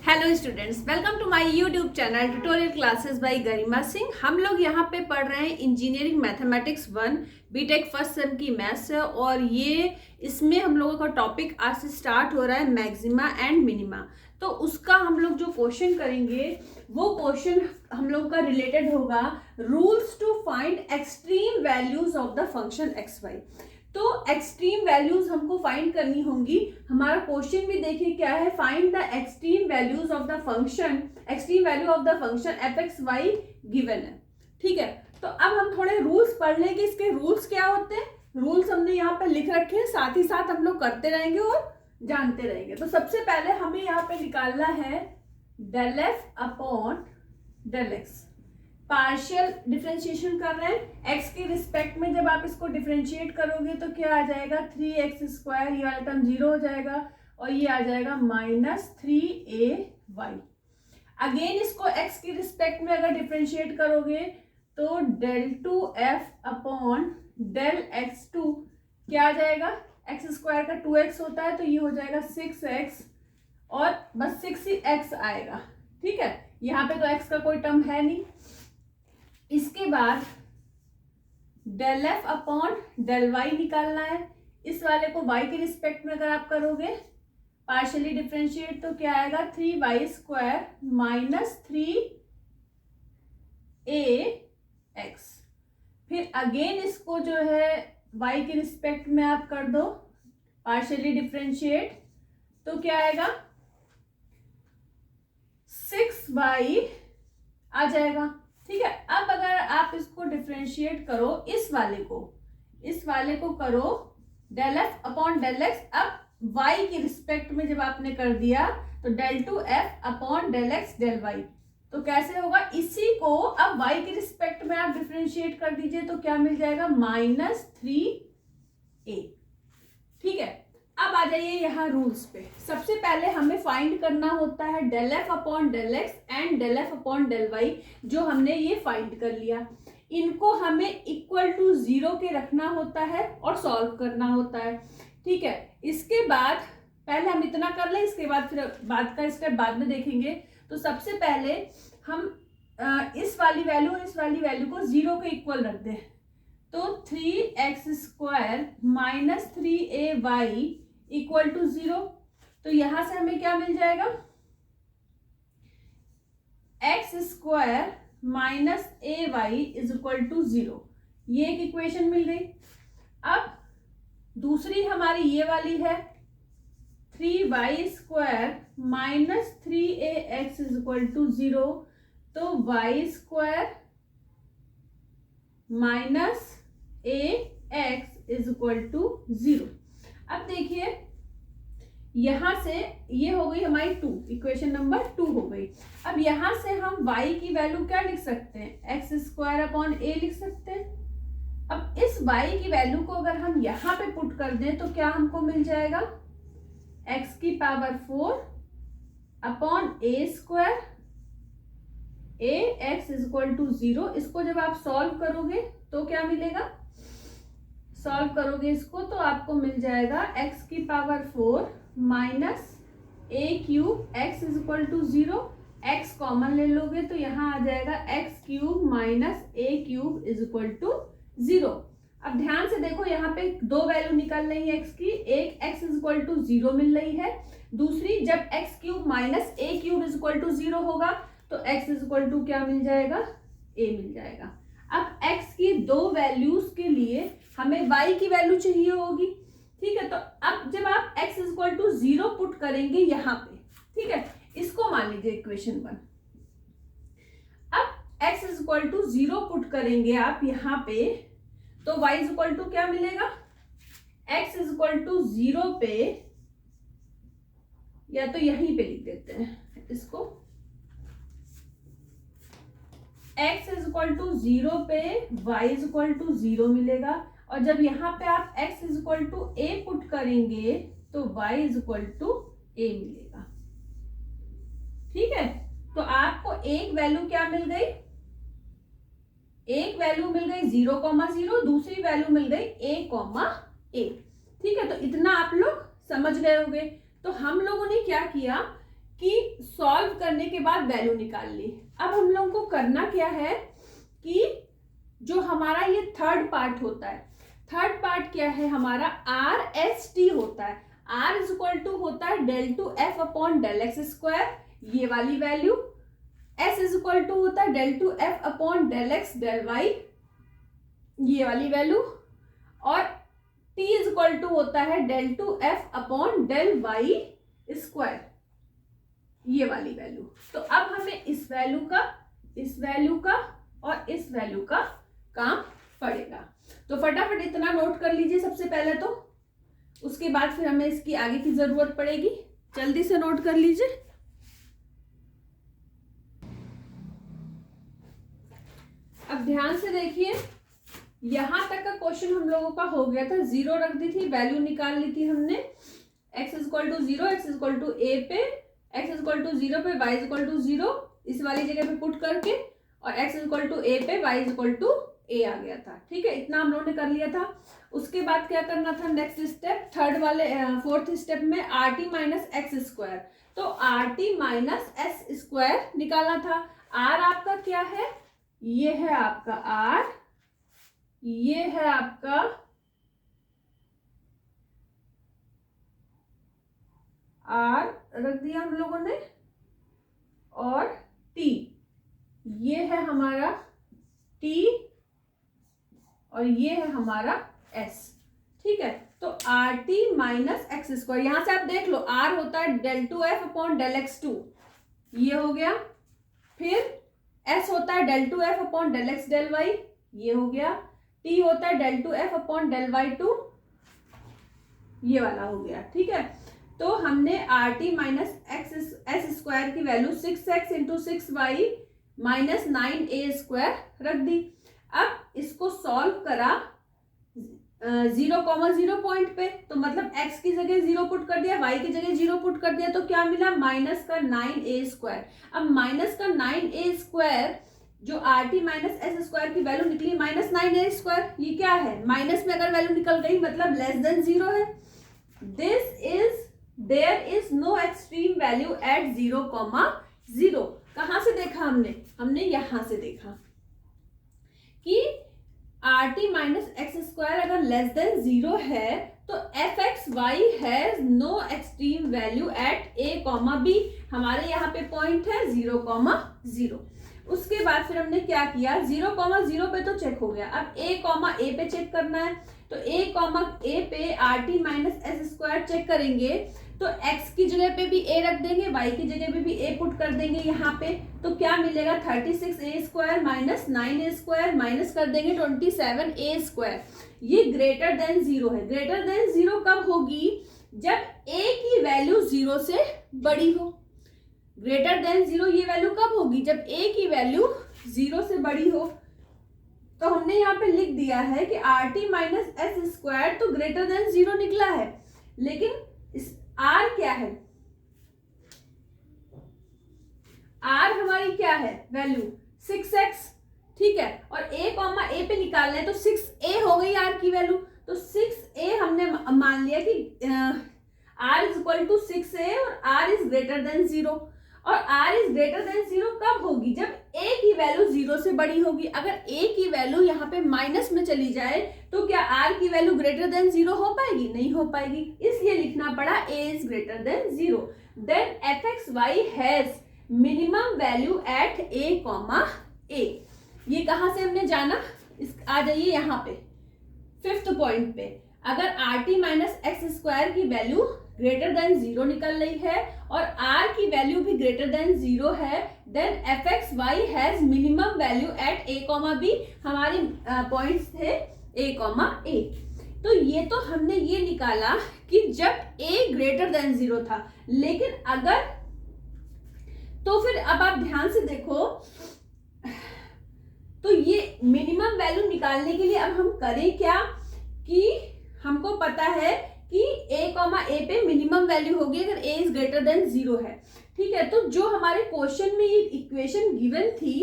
Hello students, welcome to my YouTube channel tutorial classes by Garima Singh. हम लोग यहाँ पे पढ़ रहे हैं engineering mathematics 1 BTech first sem की मैथ्स है और ये इसमें हम लोगों का टॉपिक आज से स्टार्ट हो रहा है मैक्सिमा एंड मिनिमा। तो उसका हम लोग जो क्वेश्चन करेंगे वो क्वेश्चन हम लोग का रिलेटेड होगा rules to find extreme values of the function X Y. तो एक्सट्रीम वैल्यूज हमको फाइंड करनी होंगी। हमारा क्वेश्चन भी देखिए क्या है, find the extreme values of the function, extreme value of the function F x Y given है। ठीक है, तो अब हम थोड़े रूल्स पढ़ लें कि इसके रूल्स क्या होते हैं। रूल्स हमने यहाँ पर लिख रखे हैं, साथ ही साथ हम लोग करते रहेंगे और जानते रहेंगे। तो सबसे पहले हमें यहाँ पे निकालना है del F upon del X. Partial differentiation कर रहे हैं एक्स के रिस्पेक्ट में। जब आप इसको डिफरेंशिएट करोगे तो क्या आ जाएगा, 3x², ये वाला टर्म 0 हो जाएगा और ये आ जाएगा -3ay। अगेन इसको एक्स के रिस्पेक्ट में अगर डिफरेंशिएट करोगे तो del 2f upon del x2 क्या आ जाएगा, x² का 2x होता है तो ये हो जाएगा 6x और बस 6 ही x आएगा। ठीक है, यहाँ पे तो x का कोई टर्म है नहीं। इसके बाद del F upon del y निकालना है। इस वाले को y के रिस्पेक्ट में अगर आप करोगे पार्शियली डिफरेंशिएट तो क्या आएगा, 3y² -3ax। फिर अगेन इसको जो है y के रिस्पेक्ट में आप कर दो पार्शियली डिफरेंशिएट तो क्या आएगा, 6y आ जाएगा। ठीक है, अब अगर आप इसको डिफरेंशिएट करो इस वाले को करो del F upon del x. अब y के रिस्पेक्ट में जब आपने कर दिया तो del 2f upon del x del y. तो कैसे होगा, इसी को अब y के रिस्पेक्ट में आप डिफरेंशिएट कर दीजिए तो क्या मिल जाएगा, -3a। ठीक है, अब आ जाइए यहाँ रूल्स पे। सबसे पहले हमें फाइंड करना होता है del F upon del x and del F upon del y. जो हमने ये फाइंड कर लिया, इनको हमें इक्वल टू 0 के रखना होता है और सॉल्व करना होता है। ठीक है, इसके बाद पहले हम इतना कर लें, इसके बाद फिर बाद का स्टेप बाद में देखेंगे। तो सबसे पहले हम इस वाली वैल्यू और इस वाली वैल्यू को 0 के इक्वल रख दें। तो 3x² -3ay इक्वल टू 0। तो यहां से हमें क्या मिल जाएगा, x² -ay is equal to 0। ये एक इक्वेशन मिल गई। अब दूसरी हमारी ये वाली है 3y² -3ax is equal to 0। तो y² -ax is equal to 0। अब देखिए यहां से ये हो गई हमारी 2, इक्वेशन नंबर 2 हो गई। अब यहां से हम y की वैल्यू क्या लिख सकते हैं, x² अपॉन a लिख सकते हैं। अब इस y की वैल्यू को अगर हम यहाँ पे पुट कर दें तो क्या हमको मिल जाएगा, x⁴ upon a², ax is equal to 0। इसको जब आप सॉल्व करोगे तो क्या मिलेगा, सॉल्व करोगे इसको तो आपको मिल जाएगा x⁴ -a³ x is equal to 0। x common ले लोगे तो यहाँ आ जाएगा x³ -a³ is equal to 0। अब ध्यान से देखो, यहाँ पे दो वैल्यू निकल रही है x की। एक x इज इक्वल टू 0 मिल रही है, दूसरी जब x³ -a³ is equal to 0 होगा तो x इज इक्वल टू क्या मिल जाएगा, a मिल जाएगा। अब x की दो वैल्यूज के लिए हमें y की वैल्यू चाहिए होगी। ठीक है, तो अब जब आप x is equal to 0 put करेंगे यहाँ पे, ठीक है, इसको मान लीजिए इक्वेशन 1। अब x is equal to 0 put करेंगे आप यहाँ पे तो y इज इक्वल टू क्या मिलेगा, x इज इक्वल टू 0 पे, या तो यहीं पे लिख देते हैं इसको, x इज इक्वल टू 0 पे y इज इक्वल टू 0 मिलेगा। और जब यहाँ पे आप x is equal to a put करेंगे तो y is equal to a मिलेगा। ठीक है, तो आपको एक वैल्यू क्या मिल गई, एक वैल्यू मिल गई 0,0, दूसरी वैल्यू मिल गई a,a। ठीक है, तो इतना आप लोग समझ गए होंगे। तो हम लोगों ने क्या किया, कि सॉल्व करने के बाद वैल्यू निकाल ली। अब हम लोगों को करना क्या है कि जो हमारा ये थर्ड पार्ट होता है, थर्ड पार्ट क्या है हमारा, आर एस टी होता है। आर इज इक्वल टू होता है del two f upon del x square, ये वाली value. S is equal to होता है del two f upon del x del y, ये वाली वैल्यू। और टी इज इक्वल टू होता है del two f upon del y square, ये वाली वैल्यू। तो अब हमें इस वैल्यू का, इस वैल्यू का और इस वैल्यू का काम पड़ेगा। तो फटाफट इतना नोट कर लीजिए सबसे पहले तो, उसके बाद फिर हमें इसकी आगे की जरूरत पड़ेगी। जल्दी से नोट कर लीजिए। अब ध्यान से देखिए, यहां तक का क्वेश्चन हम लोगों का हो गया था। जीरो रख दी थी, वैल्यू निकाल ली थी हमने। x is equal to 0, x is equal to a पे, x इज इक्वल टू 0 पे, y इज इक्वल टू 0 इस वाली जगह पे पुट करके, और x is equal to a पे, y is equal to a आ गया था। ठीक है, इतना हम लोगों ने कर लिया था। उसके बाद क्या करना था, नेक्स्ट स्टेप, थर्ड वाले फोर्थ स्टेप में R T minus x square. तो R T minus S square निकालना था। आर आपका क्या है, ये है आपका आर, ये है आपका आर रख दिया हम लोगों ने, और टी, ये है हमारा टी, और ये है हमारा एस। ठीक है, तो R T minus x square, यहां से आप देख लो, आर होता है del two f upon del x two, ये हो गया। फिर एस होता है del two f upon del x del y, ये हो गया। टी होता है del two f upon del y two, ये वाला हो गया। ठीक है, तो हमने r T minus x s square की value 6x into 6y minus 9a square रख दी। अब इसको सॉल्व करा 0,0 पॉइंट पे, तो मतलब x की जगह 0 पुट कर दिया, y की जगह 0 पुट कर दिया, तो क्या मिला, माइनस का 9a स्क्वायर। अब माइनस का 9a स्क्वायर, जो R T minus S square की वैल्यू निकली माइनस 9a स्क्वायर, ये क्या है, माइनस में अगर वैल्यू निकल गई मतलब लेस देन 0 है। This is, there is no extreme value at 0,0। कहां से देखा हमने, हमने यहां से देखा कि r T minus x square अगर लेस देन 0 है तो f x y has no extreme value at a comma b. हमारे यहाँ पे पॉइंट है 0,0। उसके बाद फिर हमने क्या किया, 0,0 पे तो चेक हो गया, अब a, पे चेक करना है। तो a, पे r T minus S square check करेंगे, तो x की जगह पे भी a रख देंगे, y की जगह पे भी a पुट कर देंगे यहाँ पे, तो क्या मिलेगा, 36a square minus 9a square minus कर देंगे 27a स्क्वायर। ये ग्रेटर देन 0 है। ग्रेटर देन 0 कब होगी, जब a की वैल्यू 0 से बड़ी हो। ग्रेटर देन 0 ये वैल्यू कब होगी, जब a की वैल्यू 0 से बड़ी हो। तो हमने यहाँ पे लिख दिया है कि r T minus S square तो ग्रेटर देन 0 निकला है, लेकिन इस आर क्या है, आर हमारी क्या है वैल्यू 6x। ठीक है, और a पे निकालना है, तो 6a हो गई आर की वैल्यू। तो 6a हमने मान लिया कि r is equal to 6a और r इज ग्रेटर देन 0। और r इज ग्रेटर देन 0 कब होगी, जब a की वैल्यू 0 से बड़ी होगी। अगर a की वैल्यू यहाँ पे माइनस में चली जाए तो क्या r की वैल्यू ग्रेटर देन 0 हो पाएगी, नहीं हो पाएगी। इसलिए लिखना पड़ा a is greater than 0। Then f x y has minimum value at a comma a। ये कहां से हमने जाना, आ जाइए यहाँ पे फिफ्थ पॉइंट पे। अगर R T minus x square की वैल्यू ग्रेटर देन 0 निकल रही है और r की वैल्यू भी ग्रेटर देन 0 है, then f x y has minimum value at a comma b। हमारे पॉइंट्स थे a कॉमा a। तो ये तो हमने ये निकाला कि जब a ग्रेटर देन 0 था, लेकिन अगर, तो फिर अब आप ध्यान से देखो, तो ये मिनिमम वैल्यू निकालने के लिए अब हम करें क्या, कि हमको पता है कि a कॉमा a पे मिनिमम वैल्यू होगी अगर a इज ग्रेटर देन 0 है। ठीक है, तो जो हमारे क्वेश्चन में ये इक्वेशन गिवन थी,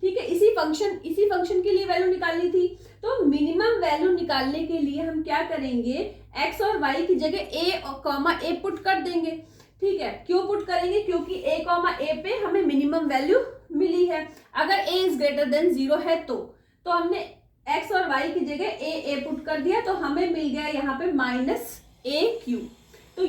ठीक है, इसी फंक्शन के लिए वैल्यू निकालनी थी। तो मिनिमम वैल्यू निकालने के लिए हम क्या करेंगे, x और y की जगह a और कॉमा a पुट कर देंगे। ठीक है, क्यों पुट करेंगे? क्योंकि a कॉमा ए पे हमें मिनिमम वैल्यू मिली है। अगर a इज ग्रेटर देन 0 है तो हमने x और y की जगह a पुट कर दिया, तो हमें मिल गया यहाँ पे माइनस ए क्यू।